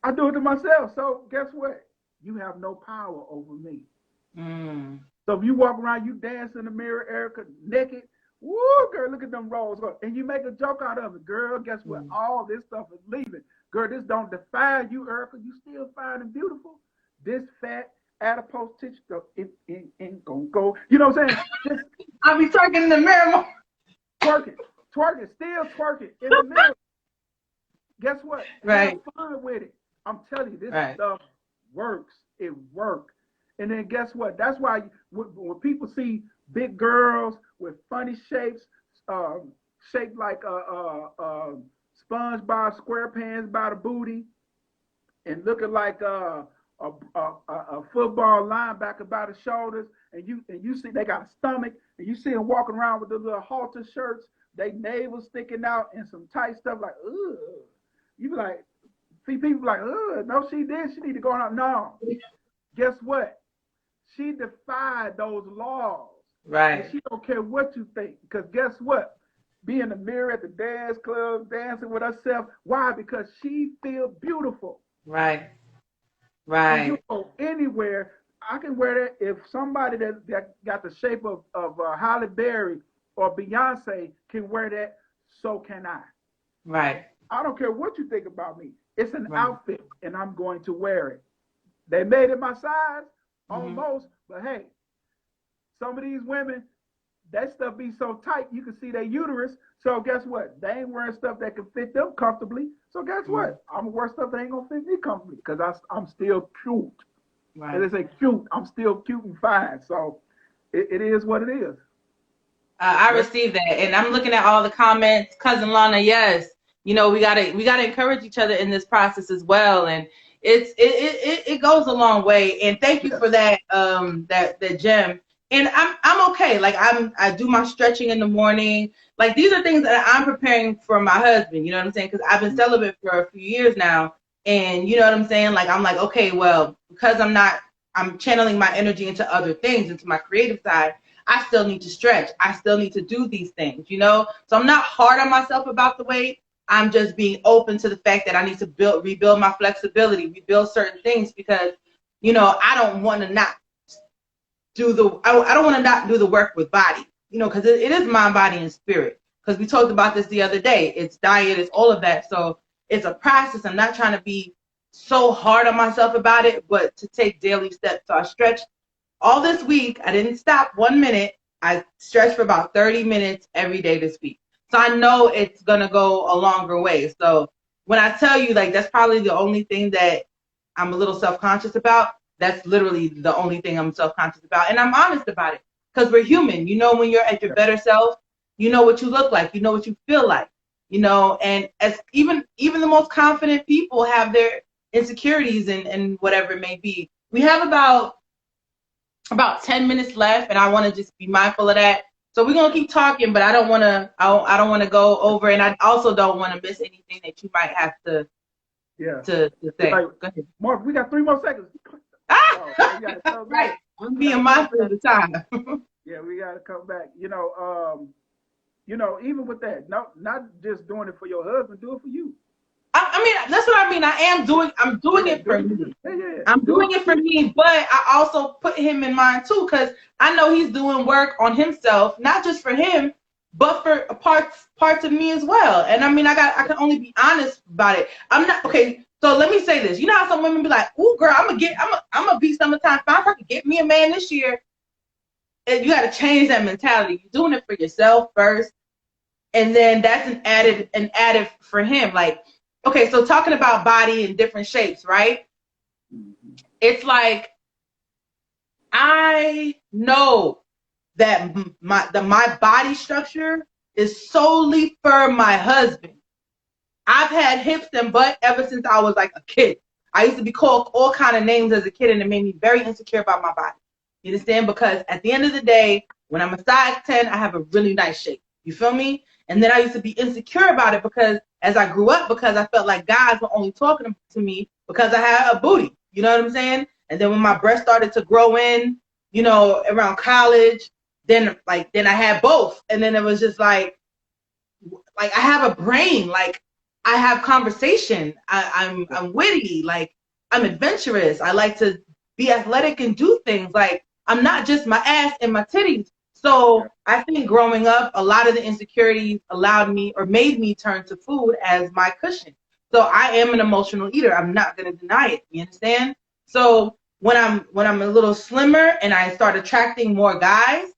I do it to myself. So guess what? You have no power over me. So if you walk around, you dance in the mirror, Erica, naked, woo, girl, look at them rolls. And you make a joke out of it. Girl, guess what? All this stuff is leaving. Girl, this don't define you, Erica. You still fine and beautiful. This fat adipose tissue, it ain't gonna go. You know what I'm saying? I'll be twerking in the mirror more. Twerking, still twerking in the mirror. Guess what? Right. Have fun with it. I'm telling you, this stuff works. It works. And then guess what? That's why when people see big girls with funny shapes, shaped like SpongeBob SquarePants by the booty, and looking like a football linebacker by the shoulders, and you see they got a stomach, and you see them walking around with the little halter shirts, they navel sticking out, and some tight stuff like, ugh. You be like, see people like, ugh, no, she did. She need to go out. No. Guess what? She defied those laws. Right. And she don't care what you think. Because guess what? Be in the mirror at the dance club, dancing with herself. Why? Because she feels beautiful. Right. When you go anywhere, I can wear that. If somebody that got the shape of Halle Berry or Beyonce can wear that, so can I. Right. I don't care what you think about me. It's an outfit, and I'm going to wear it. They made it my size, almost, but hey, some of these women, that stuff be so tight, you can see their uterus. So guess what? They ain't wearing stuff that can fit them comfortably. So guess what? I'm going to wear stuff that ain't going to fit me comfortably because I'm still cute. Right. And they say cute. I'm still cute and fine. So it is what it is. I received that, and I'm looking at all the comments. Cousin Lana, yes, you know we gotta encourage each other in this process as well, and it goes a long way. And thank you for that that gem. And I'm okay. Like I do my stretching in the morning. Like these are things that I'm preparing for my husband. You know what I'm saying? Because I've been celibate for a few years now, and you know what I'm saying. Like I'm like, okay, well, because I'm channeling my energy into other things, into my creative side. I still need to stretch. I still need to do these things, you know? So I'm not hard on myself about the weight. I'm just being open to the fact that I need to rebuild my flexibility, rebuild certain things because, you know, I don't want to not do the work with body, you know, because it is mind, body, and spirit. Because we talked about this the other day. It's diet, it's all of that. So it's a process. I'm not trying to be so hard on myself about it, but to take daily steps. So I stretched all this week. I didn't stop 1 minute. I stretched for about 30 minutes every day this week. So I know it's going to go a longer way. So when I tell you, like, that's probably the only thing that I'm a little self-conscious about, that's literally the only thing I'm self-conscious about. And I'm honest about it because we're human. You know, when you're at your better self, you know what you look like. You know what you feel like, you know, and as even the most confident people have their insecurities and whatever it may be. We have about 10 minutes left, and I want to just be mindful of that. So we're gonna keep talking, but I don't want to go over, and I also don't want to miss anything that you might have to to say. Like, go ahead. Mark, we got 3 more seconds. Right. I'm being mindful of the time. Yeah, we gotta come back. You know, You know, even with that, no, not just doing it for your husband, do it for you. I mean, that's what I mean. I'm doing it for me. Yeah. I'm doing it for me, but I also put him in mind too, because I know he's doing work on himself, not just for him, but for parts of me as well. And I mean, I can only be honest about it. I'm not okay. So let me say this. You know how some women be like, "Ooh, girl, I'm gonna be summertime fine. If I could get me a man this year," and you got to change that mentality. You're doing it for yourself first, and then that's an added for him. Like, okay, so talking about body in different shapes, right? It's like, I know that my body structure is solely for my husband. I've had hips and butt ever since I was like a kid. I used to be called all kind of names as a kid, and it made me very insecure about my body. You understand? Because at the end of the day, when I'm a size 10, I have a really nice shape. You feel me? And then I used to be insecure about it because as I grew up, because I felt like guys were only talking to me because I had a booty. You know what I'm saying? And then when my breast started to grow in, you know, around college, then I had both. And then it was just like I have a brain, like I have conversation. I'm witty, like I'm adventurous. I like to be athletic and do things. Like I'm not just my ass and my titties. So I think growing up, a lot of the insecurities allowed me or made me turn to food as my cushion. So I am an emotional eater. I'm not going to deny it. You understand? So when I'm a little slimmer and I start attracting more guys,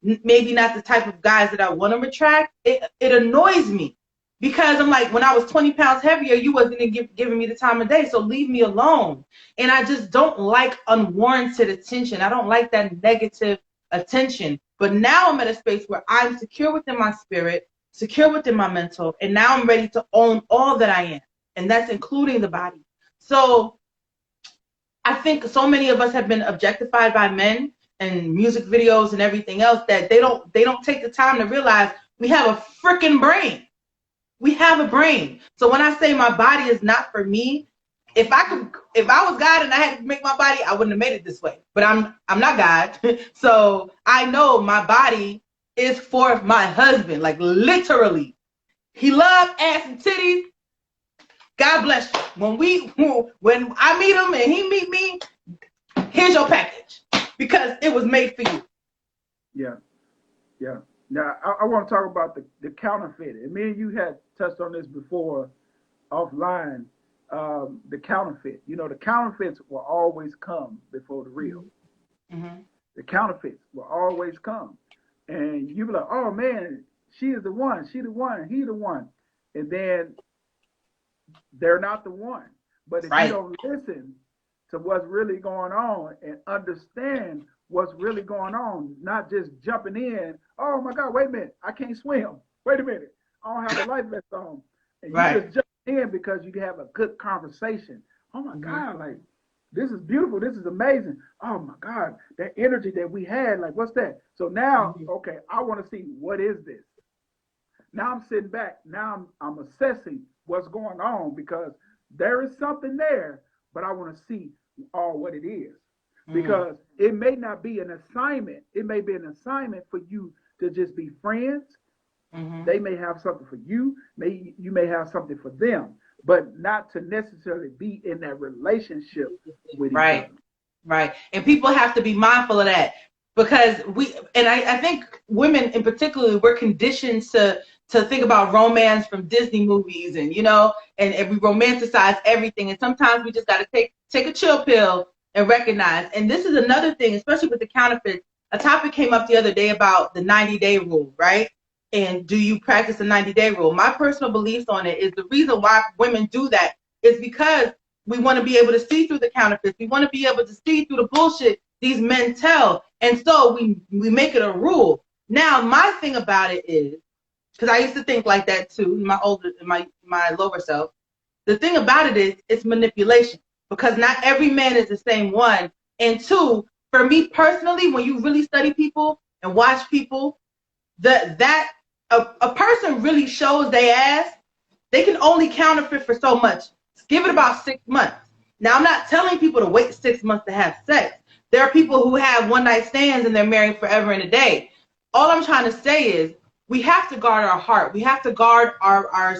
maybe not the type of guys that I want to attract, it annoys me. Because I'm like, when I was 20 pounds heavier, you wasn't giving me the time of day, so leave me alone. And I just don't like unwarranted attention. I don't like that negative attention. But now I'm at a space where I'm secure within my spirit, secure within my mental, and now I'm ready to own all that I am. And that's including the body. So I think so many of us have been objectified by men and music videos and everything else that they don't take the time to realize we have a freaking brain. We have a brain. So when I say my body is not for me, if I was God and I had to make my body, I wouldn't have made it this way. But I'm not God. So I know my body is for my husband, like literally. He loves ass and titties. God bless you. When I meet him and he meet me, here's your package because it was made for you. Yeah. Now, I want to talk about the counterfeit. And me and you had touched on this before offline, the counterfeit. You know, the counterfeits will always come before the real. Mm-hmm. The counterfeits will always come. And you be like, oh, man, she is the one. She the one. He the one. And then they're not the one. But if you don't listen to what's really going on and understand what's really going on, not just jumping in, oh my God, wait a minute, I can't swim. Wait a minute, I don't have a life vest on. And you just jump in because you have a good conversation. Oh my God, like this is beautiful, this is amazing. Oh my God, that energy that we had, like what's that? So now, okay, I want to see what is this? Now I'm sitting back, now I'm assessing what's going on because there is something there, but I want to see all what it is. Because it may not be an assignment. It may be an assignment for you to just be friends. Mm-hmm. They may have something for you. You may have something for them, but not to necessarily be in that relationship with each other. Right. And people have to be mindful of that because I think women in particular, we're conditioned to think about romance from Disney movies and, you know, and we romanticize everything. And sometimes we just got to take a chill pill and recognize. And this is another thing, especially with the counterfeits. A topic came up the other day about the 90-day rule, right? And do you practice the 90-day rule? My personal beliefs on it is the reason why women do that is because we want to be able to see through the counterfeits. We want to be able to see through the bullshit these men tell. And so we make it a rule. Now, my thing about it is, because I used to think like that too, my lower self. The thing about it is, it's manipulation. Because not every man is the same one. And two, for me personally, when you really study people and watch people, a person really shows their ass, they can only counterfeit for so much. Give it about 6 months. Now, I'm not telling people to wait 6 months to have sex. There are people who have one-night stands and they're married forever and a day. All I'm trying to say is, we have to guard our heart. We have to guard our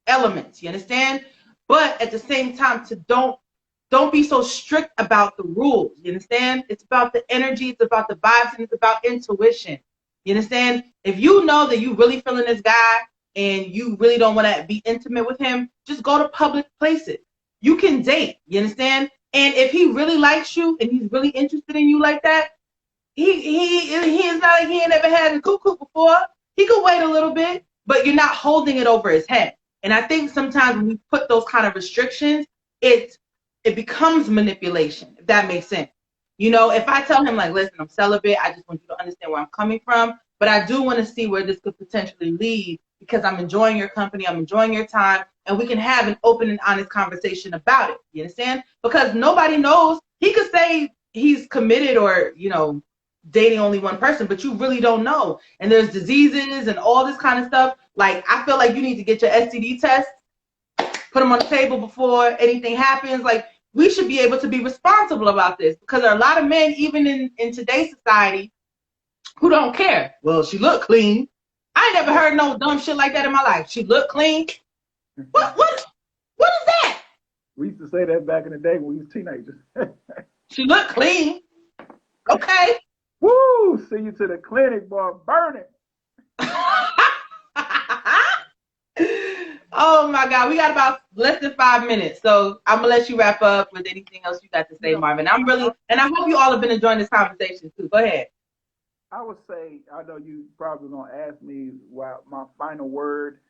elements. You understand? But at the same time, don't be so strict about the rules. You understand? It's about the energy, it's about the vibes, and it's about intuition. You understand? If you know that you really feeling this guy and you really don't want to be intimate with him, just go to public places. You can date. You understand? And if he really likes you and he's really interested in you like that, he is not like he ain't never had a cuckoo before. He could wait a little bit, but you're not holding it over his head. And I think sometimes when we put those kind of restrictions, it becomes manipulation, if that makes sense. You know, if I tell him, like, listen, I'm celibate, I just want you to understand where I'm coming from, but I do want to see where this could potentially lead because I'm enjoying your company, I'm enjoying your time, and we can have an open and honest conversation about it. You understand? Because nobody knows. He could say he's committed or, you know, dating only one person, but you really don't know. And there's diseases and all this kind of stuff. Like, I feel like you need to get your STD test, put them on the table before anything happens. Like, we should be able to be responsible about this because there are a lot of men, even in today's society, who don't care. Well, she looked clean. I ain't never heard no dumb shit like that in my life. She looked clean. What is that? We used to say that back in the day when we was teenagers. She looked clean. Okay. Woo! See you to the clinic, boy. Burn it. Oh my God, we got about less than 5 minutes, so I'm gonna let you wrap up with anything else you got to say, Marvin. And I hope you all have been enjoying this conversation too. Go ahead. I would say, I know you probably gonna ask me what my final word.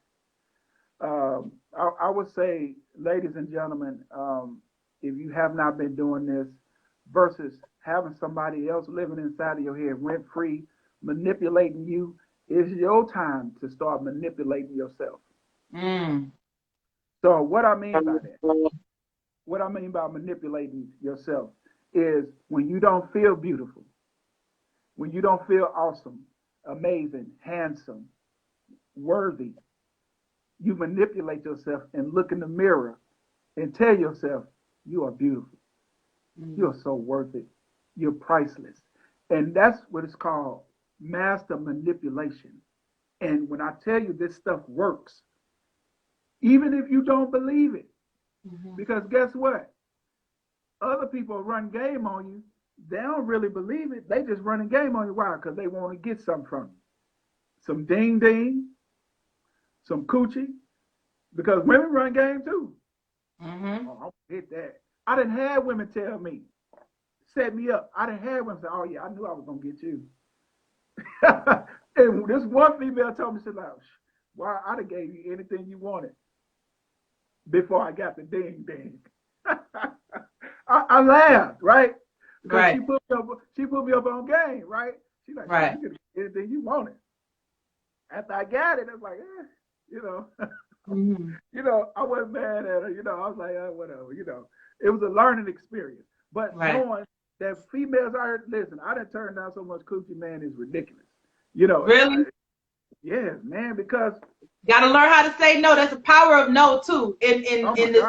I would say, ladies and gentlemen, if you have not been doing this, versus having somebody else living inside of your head rent free, manipulating you, it's your time to start manipulating yourself. So what I mean by that, what I mean by manipulating yourself is when you don't feel beautiful, when you don't feel awesome, amazing, handsome, worthy, you manipulate yourself and look in the mirror and tell yourself, you are beautiful. You are so worth it. You're priceless. And that's what it's called, master manipulation. And when I tell you this stuff works, even if you don't believe it, because guess what? Other people run game on you. They don't really believe it. They just running game on you. Why? Because they want to get something from you. Some ding ding, some coochie. Because women run game too. Oh, I'll hit that. I didn't have women tell me, set me up. I didn't have women say, oh yeah, I knew I was going to get you. And this one female told me, she said, well, I'd have gave you anything you wanted before I got the ding ding. I laughed, right? Because right. She put me up on game, right? She's like, right. You could get anything you wanted. After I got it, I was like, you know. You know, I wasn't mad at her, you know, I was like, whatever, you know. It was a learning experience. But knowing that females are, listen, I done turned down so much coochie, man, is ridiculous. You know. Really? Yeah, man, because gotta learn how to say no. That's the power of no too in this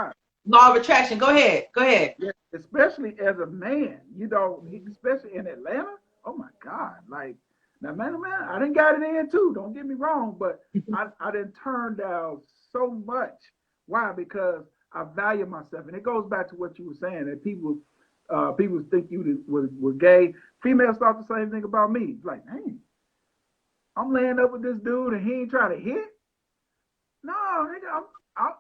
law of attraction. Go ahead. Yeah, especially as a man, you know, especially in Atlanta. Oh my God. Like, now man, I done got it in too. Don't get me wrong, but I done turned down so much. Why? Because I value myself. And it goes back to what you were saying, that people think you were gay. Females thought the same thing about me. It's like, dang, I'm laying up with this dude and he ain't trying to hit. No, nigga,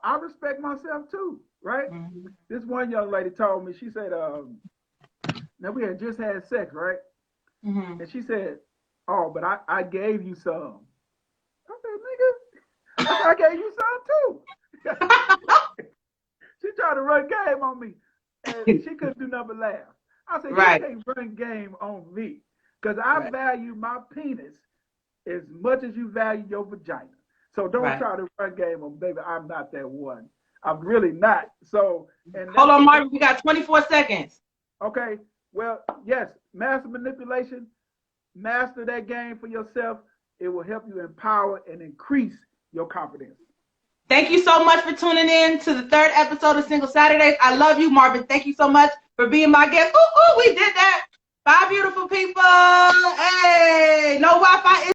I respect myself too, right? This one young lady told me, she said, now we had just had sex, right? And she said, oh, but I gave you some. I said, nigga, I gave you some too. She tried to run game on me, and she couldn't do nothing but laugh. I said, you can't run game on me, because I value my penis as much as you value your vagina. So don't try to run game on, baby. I'm not that one. I'm really not. So, and hold on, Marvin. We got 24 seconds. Okay. Well, yes, master manipulation. Master that game for yourself. It will help you empower and increase your confidence. Thank you so much for tuning in to the 3rd episode of Single Saturdays. I love you, Marvin. Thank you so much for being my guest. Ooh, we did that. 5 beautiful people. Hey, no Wi-Fi